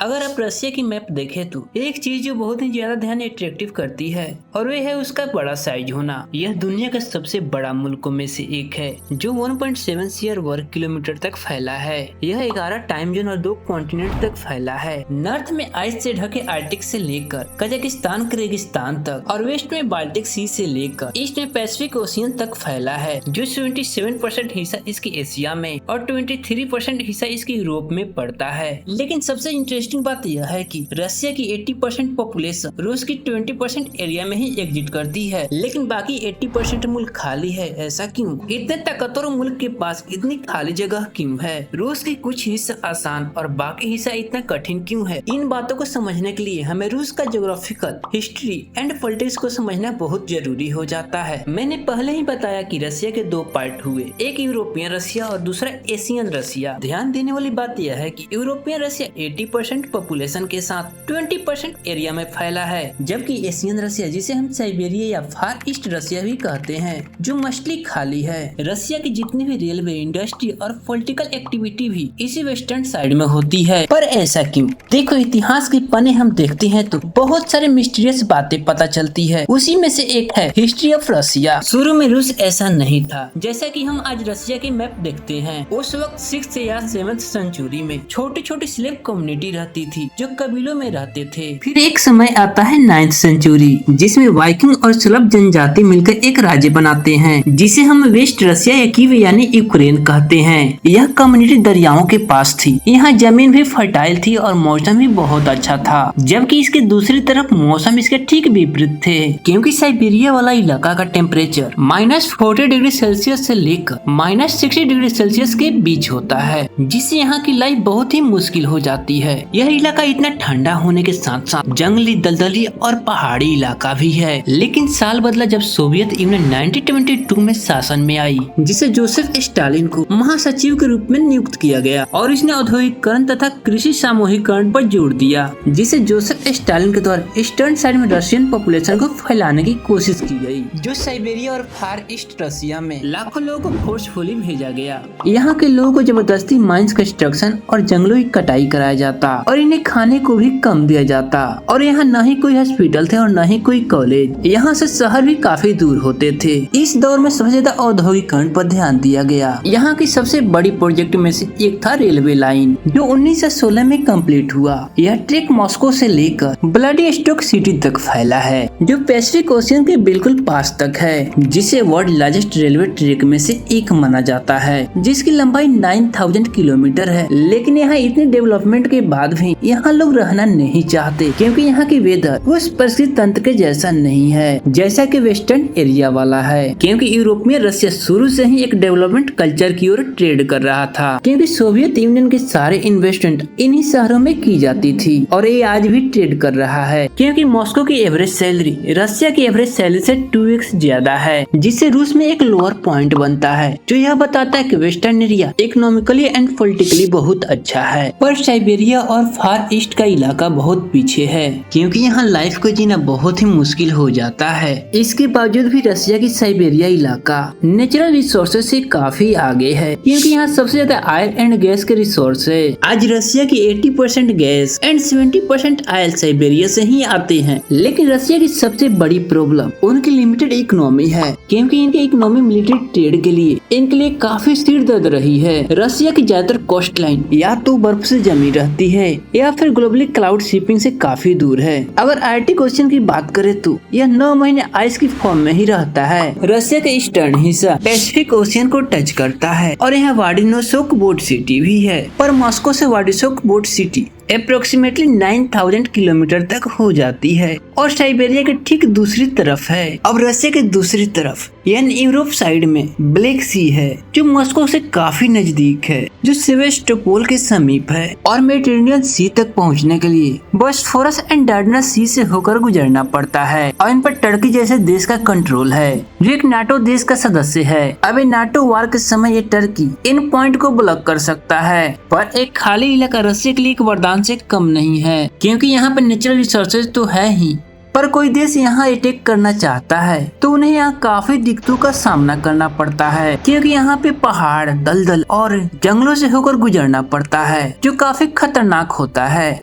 अगर आप रसिया की मैप देखें तो एक चीज जो बहुत ही ज्यादा ध्यान अट्रैक्टिव करती है और वे है उसका बड़ा साइज होना। यह दुनिया का सबसे बड़ा मुल्कों में से एक है जो 1.7 सीआर वर्ग किलोमीटर तक फैला है। यह 11 टाइम जोन और 2 कॉन्टिनेंट तक फैला है। नॉर्थ में आइस से ढके आर्टिक से लेकर कजाकिस्तान के रेगिस्तान तक और वेस्ट में बाल्टिक सी से लेकर ईस्ट में पैसिफिक ओशियन तक फैला है, जो 77% हिस्सा इसकी एशिया में और 23% हिस्सा इसकी यूरोप में पड़ता है। लेकिन सबसे इंटरेस्टिंग बात यह है कि रसिया की 80% पॉपुलेशन रूस की 20% एरिया में ही एग्जिट करती है, लेकिन बाकी 80% मुल्क खाली है। ऐसा क्यों? इतने ताकतवर मुल्क के पास इतनी खाली जगह क्यों है? रूस की कुछ हिस्सा आसान और बाकी हिस्सा इतना कठिन क्यों है? इन बातों को समझने के लिए हमें रूस का ज्योग्राफिकल हिस्ट्री एंड पॉलिटिक्स को समझना बहुत जरूरी हो जाता है। मैंने पहले ही बताया कि रसिया के 2 पार्ट हुए, एक यूरोपियन रसिया और दूसरा एशियन रसिया। ध्यान देने वाली बात यह है कि यूरोपियन रसिया 80% पॉपुलेशन के साथ 20% एरिया में फैला है, जबकि एशियन रसिया, जिसे हम साइबेरिया या फार ईस्ट रसिया भी कहते हैं, जो मोस्टली खाली है। रसिया की जितनी भी रेलवे, इंडस्ट्री और पॉलिटिकल एक्टिविटी भी इसी वेस्टर्न साइड में होती है। पर ऐसा क्यों? देखो, इतिहास के पन्ने हम देखते हैं तो बहुत सारे मिस्टीरियस बातें पता चलती है। उसी में से एक है हिस्ट्री ऑफ रसिया। शुरू में रूस ऐसा नहीं था जैसा कि हम आज रसिया की मैप देखते हैं। उस वक्त 6th या 7th सेंचुरी में छोटी छोटी स्लेव कम्युनिटी रहती थी जो कबीलों में रहते थे। फिर एक समय आता है 9th सेंचुरी, जिसमें वाइकिंग और स्लव जनजाति मिलकर एक राज्य बनाते हैं, जिसे हम वेस्ट रसिया या कीव यानी यूक्रेन कहते हैं। यह कम्युनिटी दरियाओं के पास थी। यहाँ जमीन भी फर्टाइल थी और मौसम भी बहुत अच्छा था, जबकि इसके दूसरी तरफ मौसम इसके ठीक विपरीत थे, क्योंकि साइबेरिया वाला इलाका का टेम्परेचर -40 डिग्री सेल्सियस से लेकर -60 डिग्री सेल्सियस के बीच होता है, जिससे यहाँ की लाइफ बहुत ही मुश्किल हो जाती है। यह इलाका इतना ठंडा होने के साथ साथ जंगली, दलदली और पहाड़ी इलाका भी है। लेकिन साल बदला जब सोवियत यूनियन 1922 में शासन में आई, जिसे जोसेफ स्टालिन को महासचिव के रूप में नियुक्त किया गया और इसने औद्योगिकरण तथा कृषि सामूहिकरण पर जोर दिया, जिसे जोसेफ स्टालिन के द्वारा ईस्टर्न साइड में रशियन पॉपुलेशन को फैलाने की कोशिश की गई। जो साइबेरिया और फार ईस्ट रसिया में लाखों लोगों को फोर्सफुली भेजा गया। यहाँ के लोगों को जबरदस्ती माइंस कंस्ट्रक्शन और जंगलों की कटाई कराया जाता और इन्हें खाने को भी कम दिया जाता। और यहाँ न ही कोई हॉस्पिटल थे और न ही कोई कॉलेज। यहाँ से शहर भी काफी दूर होते थे। इस दौर में सबसे ज्यादा औद्योगिकरण पर ध्यान दिया गया। यहाँ की सबसे बड़ी प्रोजेक्ट में से एक था रेलवे लाइन, जो 1916 में कंप्लीट हुआ। यह ट्रैक मॉस्को से लेकर व्लादिवोस्टोक सिटी तक फैला है, जो पैसिफिक ओशियन के बिल्कुल पास तक है, जिसे वर्ल्ड लार्जेस्ट रेलवे ट्रैक में से एक माना जाता है, जिसकी लंबाई 9000 किलोमीटर है। लेकिन यहाँ इतनी डेवलपमेंट के बाद भी यहाँ लोग रहना नहीं चाहते, क्योंकि यहाँ की वेदर उस परिस्थिति तंत्र के जैसा नहीं है जैसा कि वेस्टर्न एरिया वाला है। क्योंकि यूरोप में रसिया शुरू से ही एक डेवलपमेंट कल्चर की ओर ट्रेड कर रहा था, क्योंकि सोवियत यूनियन के सारे इन्वेस्टमेंट इन्हीं शहरों में की जाती थी और ये आज भी ट्रेड कर रहा है। क्योंकि मॉस्को की एवरेज सैलरी रसिया की एवरेज सैलरी से 2x ज्यादा है, जिससे रूस में एक लोअर पॉइंट बनता है, जो यह बताता है कि western area economically and politically बहुत अच्छा है। पर साइबेरिया और फार ईस्ट का इलाका बहुत पीछे है, क्योंकि यहाँ लाइफ को जीना बहुत ही मुश्किल हो जाता है। इसके बावजूद भी रसिया की साइबेरिया इलाका नेचुरल रिसोर्सेज से काफी आगे है, क्योंकि यहाँ सबसे ज्यादा ऑयल एंड गैस के रिसोर्स है। आज रसिया की 80% गैस एंड 70% ऑयल साइबेरिया से ही आते हैं। लेकिन रसिया की सबसे बड़ी प्रॉब्लम उनकी लिमिटेड इकोनॉमी है, क्योंकि इनकी इकोनॉमी मिलिट्री ट्रेड के लिए इनके लिए काफी सिर दर्द रही है। रसिया की ज्यादातर कोस्ट लाइन या तो बर्फ से जमी रहती है या फिर ग्लोबली क्लाउड शिपिंग से काफी दूर है। अगर आर्टिक ओशियन की बात करें तो यह 9 महीने आइस की फॉर्म में ही रहता है। रसिया का ईस्टर्न हिस्सा पैसिफिक ओशियन को टच करता है और यहाँ व्लादिवोस्टोक बोट सिटी भी है। पर मॉस्को से Vladivostok boat city approximately 9000 kilometre तक हो जाती है और साइबेरिया के ठीक दूसरी तरफ है। अब रसिया के दूसरी तरफ यानी यूरोप साइड में ब्लैक सी है, जो मॉस्को से काफी नजदीक है, जो सेवेस्टोपोल के समीप है और मेडिटेरेनियन सी तक पहुंचने के लिए बोस्फोरस एंड डार्डनस सी से होकर गुजरना पड़ता है। और इन पर टर्की जैसे देश का कंट्रोल है, जो एक नाटो देश का सदस्य है। अभी नाटो वार के समय ये टर्की इन पॉइंट को ब्लॉक कर सकता है, पर एक खाली इलाका रसिया के लिए एक वरदान से कम नहीं है, क्योंकि यहाँ पर नेचुरल रिसोर्सेज तो है ही, पर कोई देश यहाँ अटैक करना चाहता है तो उन्हें यहाँ काफी दिक्कतों का सामना करना पड़ता है, क्योंकि यहाँ पे पहाड़, दलदल और जंगलों से होकर गुजरना पड़ता है, जो काफी खतरनाक होता है।